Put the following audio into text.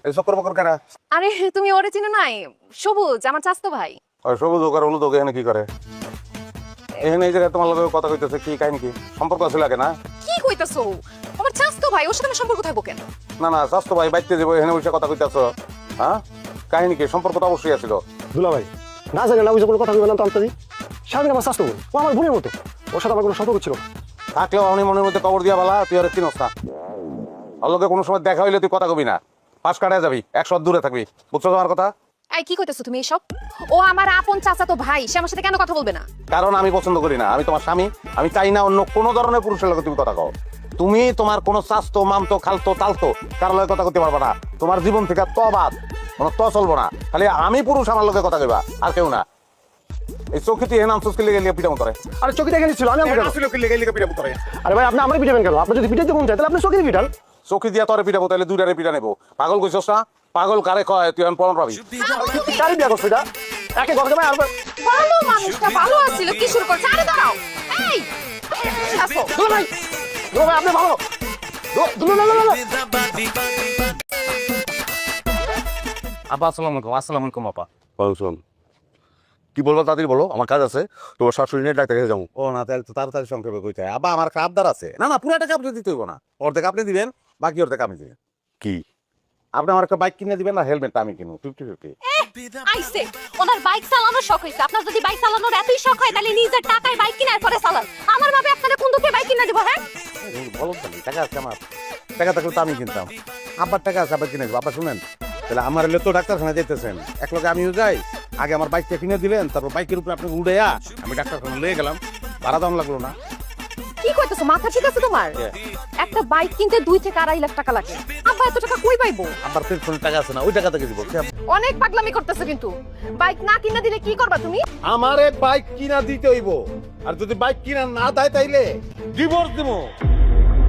এই চক্কর বকর কারা? আরে তুমি ওরে চিনো নাই? সবুজ আমার চাস্তো ভাই। ওই সবুজ ওকার হলুদ ওকে এখানে কি করে? এখানে এই জায়গায় তোমার লগে কথা কইতেছে, কি কাহিনী কি? সম্পর্ক আছে লাগে না? কি কইতাছো? আমার চাস্তো ভাই, ওর সাথে আমার সম্পর্ক থাকবো কেন? না না, স্বাস্থ্য ভাই বাইতে যাবো, এখানে বসে কথা কইতেছো। হ্যাঁ, কাহিনী কি? সম্পর্ক তো অবশ্যই আছিল। দুলা ভাই না জানি না বুঝে কোনো কথা বলবেন না তো আন্তাজি। স্বামী আমার স্বাস্থ্য ও আমার বোনের মতো, ওর সাথে আমার কোনো সম্পর্ক ছিল না। থাকলেও আমি মনের মধ্যে কবর দিয়া বলা, তুই আর চিনস না। ওর লগে কোনো সময় দেখা হইলে তুই কথা কবি না, পাশ কাটায় যাবি, 100 হাত দূরে থাকবি। বুঝছো তোমার কথা? এই কি কইতাছো তুমি এসব? ও আমার আপন চাচাতো ভাই, সে আমার সাথে কেন কথা বলবে না? কারণ আমি পছন্দ করি না, আমি তোমার স্বামী। আমি চাই না অন্য কোনো ধরনের পুরুষের লগে তুমি কথা কও। তুমি তোমার কোনো চাস্তো মামতো খালতো তালতো কারোর লগে কথা করতে পারবা না। তোমার জীবন থেকে তো বাদ, কোনো তো চলবো না। খালি আমি পুরুষ আমার লগে কথা কইবা, আর কেউ না। এই চোখে তুই এনাম সুস্কি লেগে লিয়ে পিটাম করে। আরে চোখে দেখে নিচ্ছিল আমি আপনাকে। আসলে কি লেগে লিগে পিটাম করে? আরে ভাই আপনি আমার পিটাবেন কেন? আপনি যদি পিটাইতে মন চায় তাহলে আপনি চোখে পিটান। চোখে দিয়া তোরে পিটাবো, তাহলে দুইটারে পিটা নেবো। পাগল কইছস না? পাগল কারে কয় তুই এখন প্রমাণ পাবি। কারি বিয়া করছে এটা একে ঘর জামাই আর ভালো মানুষটা ভালো আছিল, কি শুরু করছে? আরে দাঁড়াও, এই আসো। দুলা ভাই, দুলা ভাই আপনি ভালো। দুলা না না আপা আসসালামু আলাইকুম। আসসালামু আলাইকুম আপা। শোন, কি বলবো তাড়াতাড়ি বলো, আমার কাজ আছে। তোমার শাশুড়ি নিয়ে ডাক্তার কাছে যাবো। ও না, তাহলে তো তাড়াতাড়ি সংক্ষেপে কইতে হয়। আবার আমার একটা আবদার আছে। না না, পুরো টাকা আপনি দিতে হইব না, অর্ধেক আপনি দিবেন, বাকি অর্ধেক আমি দিবেন। কি? আপনি আমার একটা বাইক কিনে দিবেন, না হেলমেটটা আমি কিনবো 50-50। আইছে ওনার বাইক চালানোর শখ হইছে। আপনার যদি বাইক চালানোর এতই শখ হয় তাহলে নিজের টাকায় বাইক কিনার পরে চালান। আমার ভাবে আপনাদের কোন দুঃখে বাইক কিনে দিব? হ্যাঁ বলো তাহলে, টাকা আছে আমার। টাকা থাকলে তো আমি কিনতাম। আব্বার টাকা আছে, আবার কিনে দেবো। আব্বা শুনেন, তাহলে আমার এলে তো ডাক্তারখানা যেতেছেন, এক লগে আমিও যাই। আগে আমার বাইকটা কিনে দিলেন, তারপর বাইকের উপরে আপনি উড়াইয়া আমি ডাক্তারখানা লয়ে গেলাম, ভাড়া দাম লাগলো না। কি কইতাছো? মাথা ঠিক আছে তোমার? একটা বাইক কিনতে 2 থেকে 2.5 লাখ টাকা লাগে। আব্বা এত টাকা কই পাইবো? আব্বার পেছনে টাকা আছে না, ওই টাকা থেকে দিব। অনেক পাগলামি করতেছো কিন্তু। বাইক না কিনে দিলে কি করবা তুমি? আমারে বাইক কিনা দিতে হইব, আর যদি বাইক কিনা না দেয় তাইলে ডিভোর্স দিব।